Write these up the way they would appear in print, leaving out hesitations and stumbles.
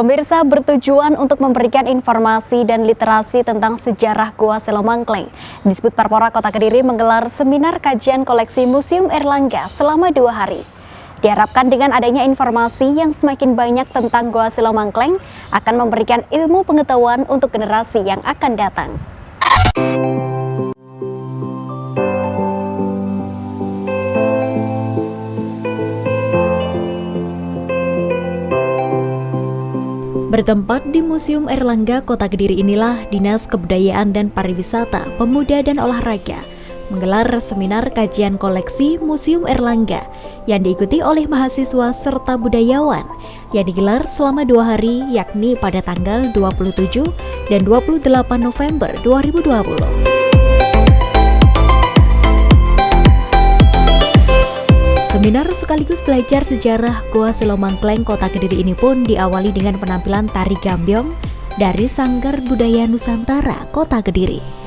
Pemirsa, bertujuan untuk memberikan informasi dan literasi tentang sejarah Gua Selomangkleng, Disbud Parpora Kota Kediri menggelar seminar kajian koleksi Museum Erlangga selama 2 hari. Diharapkan dengan adanya informasi yang semakin banyak tentang Gua Selomangkleng akan memberikan ilmu pengetahuan untuk generasi yang akan datang. Bertempat di Museum Erlangga Kota Kediri inilah Dinas Kebudayaan dan Pariwisata, Pemuda dan Olahraga menggelar seminar kajian koleksi Museum Erlangga yang diikuti oleh mahasiswa serta budayawan yang digelar selama 2 hari, yakni pada tanggal 27 dan 28 November 2020. Seminar sekaligus belajar sejarah Gua Selomangkleng Kota Kediri ini pun diawali dengan penampilan tari gambyong dari Sanggar Budaya Nusantara Kota Kediri.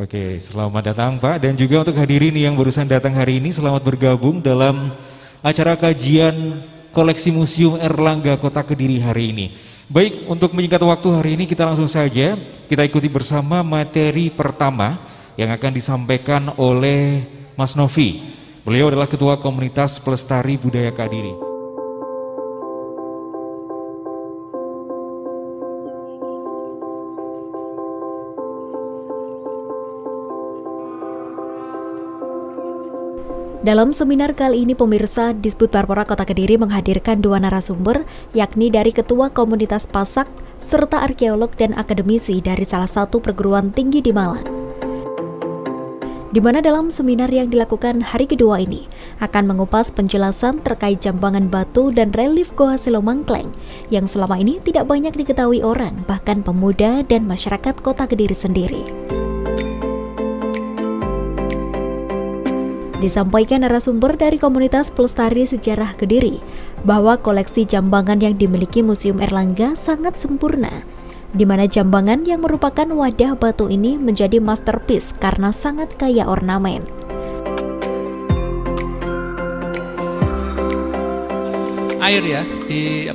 Oke, selamat datang Pak, dan juga untuk hadirin yang barusan datang hari ini, selamat bergabung dalam acara kajian koleksi Museum Erlangga Kota Kediri hari ini. Baik, untuk menyingkat waktu hari ini kita langsung saja kita ikuti bersama materi pertama yang akan disampaikan oleh Mas Novi. Beliau adalah Ketua Komunitas Pelestari Budaya Kediri. Dalam seminar kali ini, pemirsa, Disbud Parpora Kota Kediri menghadirkan 2 narasumber, yakni dari Ketua Komunitas Pasak, serta arkeolog dan akademisi dari salah satu perguruan tinggi di Malang. Di mana dalam seminar yang dilakukan hari kedua ini, akan mengupas penjelasan terkait jambangan batu dan relief Gua Selomangkleng, yang selama ini tidak banyak diketahui orang, bahkan pemuda dan masyarakat Kota Kediri sendiri. Disampaikan narasumber dari Komunitas Pelestari Sejarah Kediri bahwa koleksi jambangan yang dimiliki Museum Erlangga sangat sempurna, di mana jambangan yang merupakan wadah batu ini menjadi masterpiece karena sangat kaya ornamen. Air ya di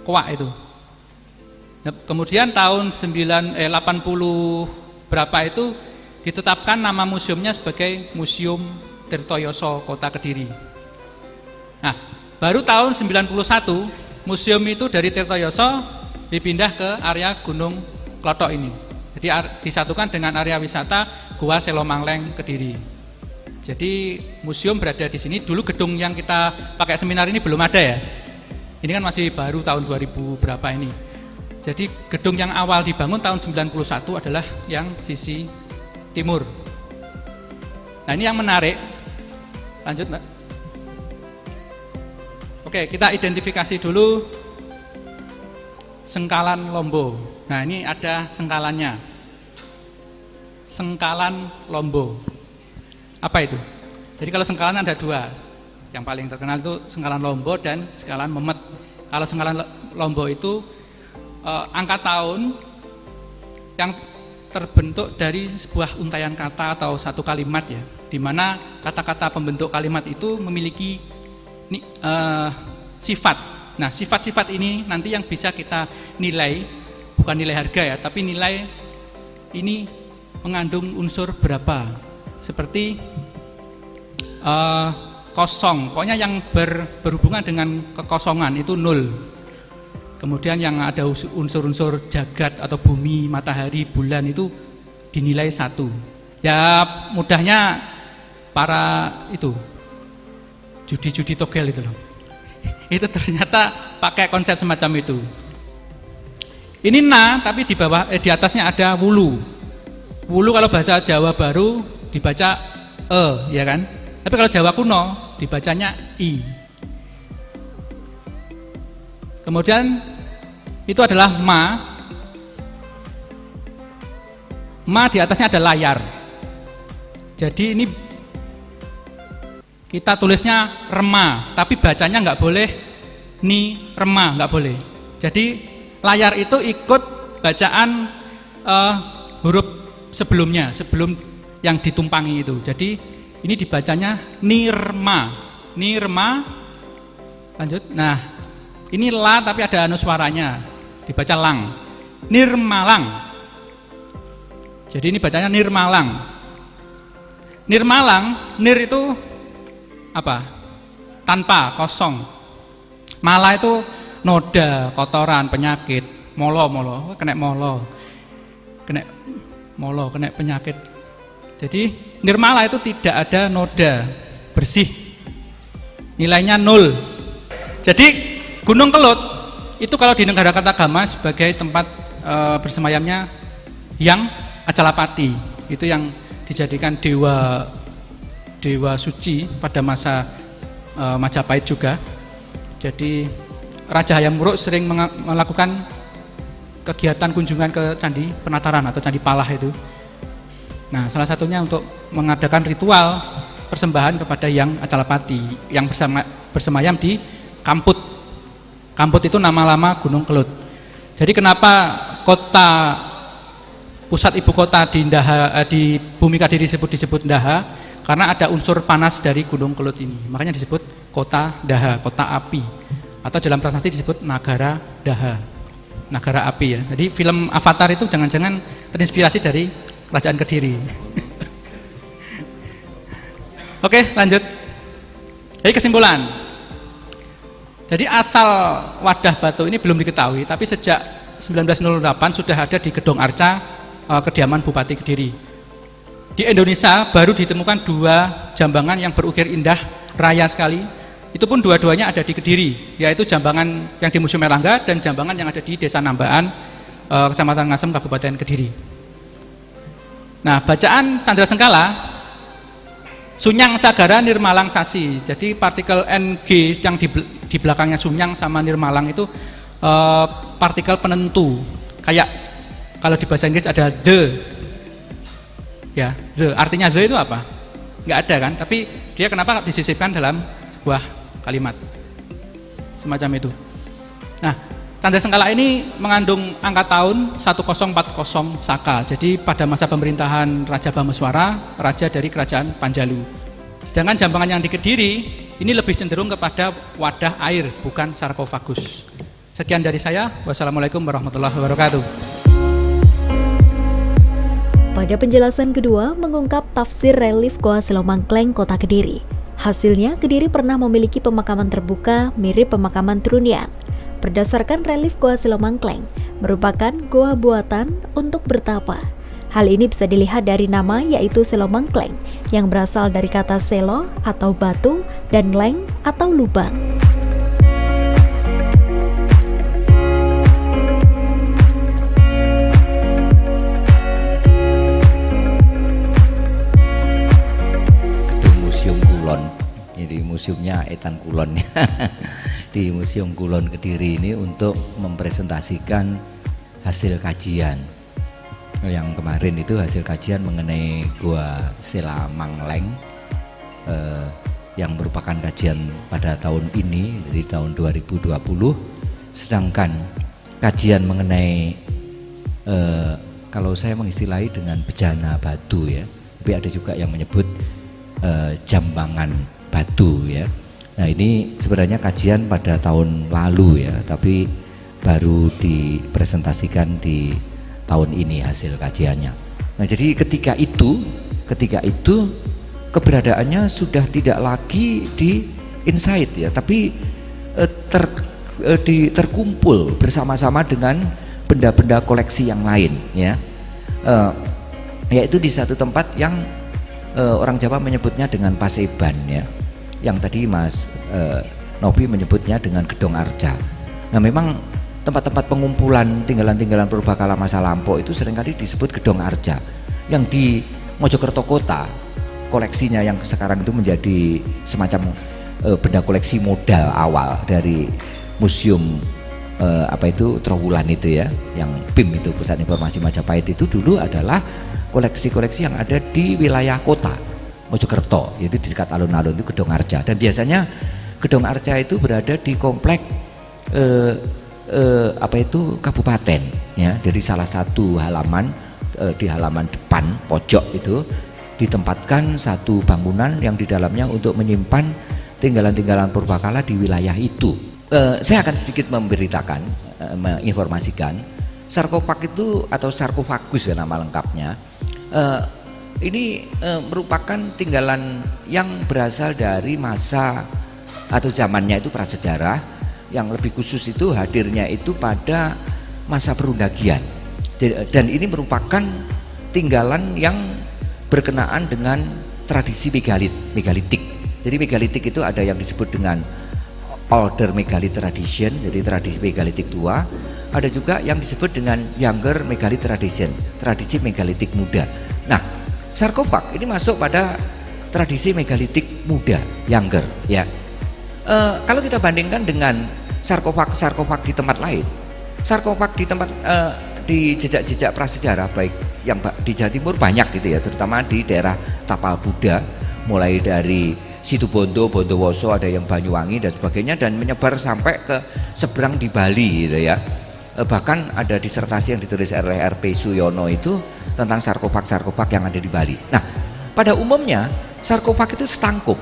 kuak itu. Kemudian tahun 80 berapa itu ditetapkan nama museumnya sebagai Museum Tirtoyoso Kota Kediri. Nah, baru tahun 91 museum itu dari Tirtoyoso dipindah ke area Gunung Klothok ini. Jadi disatukan dengan area wisata Gua Selomangkleng Kediri. Jadi museum berada di sini. Dulu gedung yang kita pakai seminar ini belum ada ya. Ini kan masih baru tahun 2000 berapa ini. Jadi gedung yang awal dibangun tahun 91 adalah yang sisi timur. Nah, ini yang menarik. Lanjut, Mbak. Oke, kita identifikasi dulu Sengkalan Lombo. Nah, ini ada sengkalannya. Sengkalan Lombo. Apa itu? Jadi kalau sengkalan ada 2. Yang paling terkenal itu Sengkalan Lombo dan Sengkalan Memet. Kalau Sengkalan Lombo itu angka tahun yang terbentuk dari sebuah untaian kata atau satu kalimat ya, di mana kata-kata pembentuk kalimat itu memiliki sifat. Nah, sifat-sifat ini nanti yang bisa kita nilai, bukan nilai harga ya, tapi nilai ini mengandung unsur berapa. Seperti kosong, pokoknya yang berhubungan dengan kekosongan itu 0. Kemudian yang ada unsur-unsur jagat atau bumi, matahari, bulan itu dinilai 1. Ya mudahnya para itu judi-judi togel itu loh. Itu ternyata pakai konsep semacam itu. Ini na, tapi di bawah di atasnya ada wulu. Wulu kalau bahasa Jawa baru dibaca ya kan? Tapi kalau Jawa kuno dibacanya i. Kemudian itu adalah ma. Ma di atasnya ada layar. Jadi ini kita tulisnya rema, tapi bacanya nggak boleh ni rema, nggak boleh. Jadi layar itu ikut bacaan huruf sebelumnya, sebelum yang ditumpangi itu. Jadi ini dibacanya nirma, nirma. Lanjut. Nah, ini la tapi ada anuswaranya, dibaca lang, nirmalang. Jadi ini bacanya nirmalang. Nirmalang, nir itu apa? Tanpa, kosong. Mala itu noda, kotoran, penyakit. Molo, kena molo. Kena penyakit. Jadi nirmala itu tidak ada noda, bersih. Nilainya 0. Jadi Gunung Kelut itu kalau di negara Kertagama sebagai tempat bersemayamnya Hyang Acalapati. Itu yang dijadikan dewa suci pada masa Majapahit juga. Jadi Raja Hayam Wuruk sering melakukan kegiatan kunjungan ke Candi Penataran atau Candi Palah itu. Nah, salah satunya untuk mengadakan ritual persembahan kepada Hyang Acalapati yang bersemayam di Kamput. Kamput itu nama lama Gunung Kelut. Jadi kenapa pusat ibu kota di Bumi Kadiri disebut Daha? Karena ada unsur panas dari Gunung Kelut ini. Makanya disebut kota Daha, kota api. Atau dalam prasasti disebut Nagara Daha, Nagara api ya. Jadi film Avatar itu jangan-jangan terinspirasi dari Kerajaan Kediri. Oke, lanjut. Jadi kesimpulan. Jadi asal wadah batu ini belum diketahui, tapi sejak 1908 sudah ada di Gedong Arca, kediaman Bupati Kediri. Di Indonesia baru ditemukan 2 jambangan yang berukir indah, raya sekali. Itu pun dua-duanya ada di Kediri, yaitu jambangan yang di Museum Erlangga dan jambangan yang ada di Desa Nambaan, Kecamatan Ngasem, Kabupaten Kediri. Nah, bacaan Candra Sengkala, Sunyang Sagara Nirmalang Sasi. Jadi partikel NG yang di belakangnya Sunyang sama Nirmalang itu partikel penentu. Kayak kalau di bahasa Inggris ada the. Ya, the. Artinya the itu apa? Nggak ada kan? Tapi dia kenapa disisipkan dalam sebuah kalimat semacam itu. Nah, Candra Sengkala ini mengandung angka tahun 1040 Saka. Jadi pada masa pemerintahan Raja Bhameswara, raja dari Kerajaan Panjalu. Sedangkan jambangan yang di Kediri ini lebih cenderung kepada wadah air, bukan sarkofagus. Sekian dari saya. Wassalamualaikum warahmatullahi wabarakatuh. Pada penjelasan kedua, mengungkap tafsir relief Goa Selomangkleng, Kota Kediri. Hasilnya, Kediri pernah memiliki pemakaman terbuka mirip pemakaman Trunian. Berdasarkan relief Goa Selomangkleng, merupakan goa buatan untuk bertapa. Hal ini bisa dilihat dari nama, yaitu Selomangkleng, yang berasal dari kata selo atau batu dan leng atau lubang. Di museumnya Etan Kulon di Museum Kulon Kediri ini untuk mempresentasikan hasil kajian. Yang kemarin itu hasil kajian mengenai Goa Selomangkleng yang merupakan kajian pada tahun ini, di tahun 2020. Sedangkan kajian mengenai kalau saya mengistilahi dengan bejana batu ya, tapi ada juga yang menyebut jambangan batu ya. Nah, ini sebenarnya kajian pada tahun lalu ya, tapi baru dipresentasikan di tahun ini hasil kajiannya. Nah, jadi ketika itu keberadaannya sudah tidak lagi di Insight ya, tapi terkumpul bersama-sama dengan benda-benda koleksi yang lain ya. yaitu di satu tempat yang orang Jawa menyebutnya dengan Paseban ya, yang tadi Mas Novi menyebutnya dengan Gedong Arja. Nah memang tempat-tempat pengumpulan tinggalan-tinggalan purbakala masa lampau itu seringkali disebut Gedong Arja, yang di Mojokerto kota koleksinya yang sekarang itu menjadi semacam benda koleksi modal awal dari museum Trowulan itu ya, yang PIM itu Pusat Informasi Majapahit itu dulu adalah koleksi-koleksi yang ada di wilayah kota Mojokerto, yaitu di dekat alun-alun itu Gedong Arja. Dan biasanya Gedong Arja itu berada di komplek kabupaten ya, dari salah satu halaman di halaman depan pojok itu ditempatkan satu bangunan yang di dalamnya untuk menyimpan tinggalan-tinggalan purbakala di wilayah itu. Saya akan sedikit memberitakan, menginformasikan sarkofag itu atau sarkofagus ya nama lengkapnya. Ini merupakan tinggalan yang berasal dari masa atau zamannya itu prasejarah, yang lebih khusus itu hadirnya itu pada masa perundagian. Dan ini merupakan tinggalan yang berkenaan dengan tradisi megalitik. Jadi megalitik itu ada yang disebut dengan older megalith tradition, jadi tradisi megalitik tua. Ada juga yang disebut dengan younger megalith tradition, tradisi megalitik muda. Nah, sarkofag ini masuk pada tradisi megalitik muda, younger ya. Kalau kita bandingkan dengan sarkofag di tempat lain, sarkofag di tempat di jejak-jejak prasejarah baik yang di Jawa Timur banyak gitu ya, terutama di daerah Tapal Kuda, mulai dari Situbondo, Bondowoso, ada yang Banyuwangi dan sebagainya, dan menyebar sampai ke seberang di Bali gitu ya. Bahkan ada disertasi yang ditulis oleh R.P. Suyono itu tentang sarkofag yang ada di Bali. Nah, pada umumnya sarkofag itu setangkup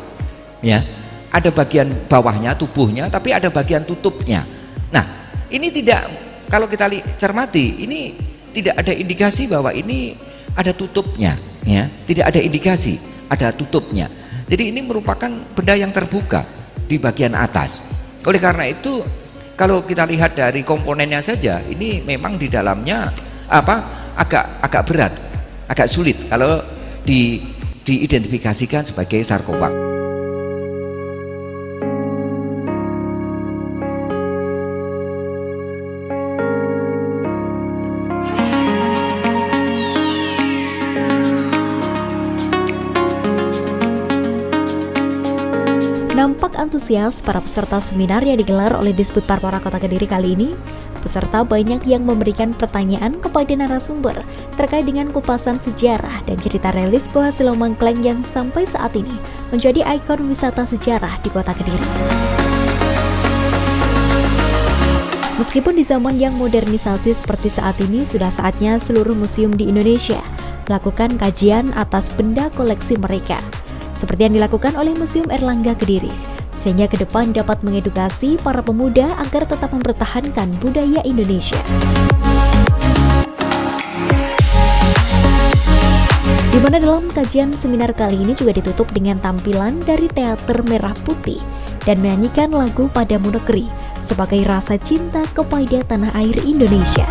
ya, ada bagian bawahnya tubuhnya tapi ada bagian tutupnya. Nah, ini tidak, kalau kita cermati ini tidak ada indikasi bahwa ini ada tutupnya ya, tidak ada indikasi ada tutupnya. Jadi ini merupakan benda yang terbuka di bagian atas. Oleh karena itu kalau kita lihat dari komponennya saja, ini memang di dalamnya agak berat, agak sulit kalau diidentifikasikan sebagai sarkofag. Nampak antusias para peserta seminar yang digelar oleh Disput Parpora Kota Kediri kali ini. Peserta banyak yang memberikan pertanyaan kepada narasumber terkait dengan kupasan sejarah dan cerita relief Goa Silomangkleng yang sampai saat ini menjadi ikon wisata sejarah di Kota Kediri. Meskipun di zaman yang modernisasi seperti saat ini, sudah saatnya seluruh museum di Indonesia melakukan kajian atas benda koleksi mereka, seperti yang dilakukan oleh Museum Erlangga Kediri, sehingga ke depan dapat mengedukasi para pemuda agar tetap mempertahankan budaya Indonesia. Di mana dalam kajian seminar kali ini juga ditutup dengan tampilan dari teater Merah Putih dan menyanyikan lagu Padamu Negeri sebagai rasa cinta kepada tanah air Indonesia.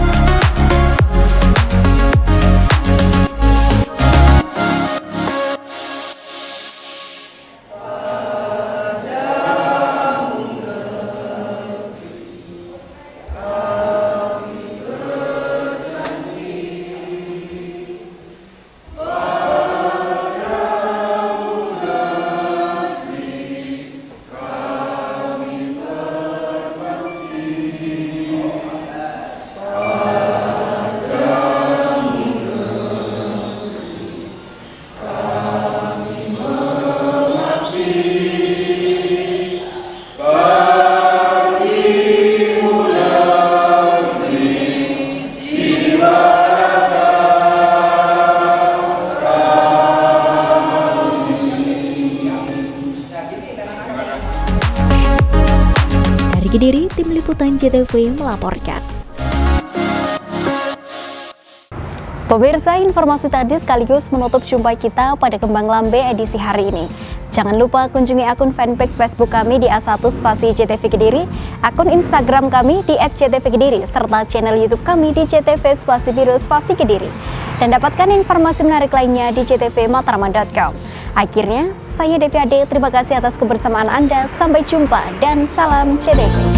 Kediri, Tim Liputan JTV melaporkan. Pemirsa, informasi tadi sekaligus menutup jumpa kita pada Kembang Lambe edisi hari ini. Jangan lupa kunjungi akun fanpage Facebook kami di A1_JTV Kediri, akun Instagram kami di @JTV Kediri, serta channel YouTube kami di JTV_Biru_Kediri. dan dapatkan informasi menarik lainnya di ctvmatraman.com. Akhirnya, saya Devi Ade, terima kasih atas kebersamaan Anda. Sampai jumpa dan salam CTV.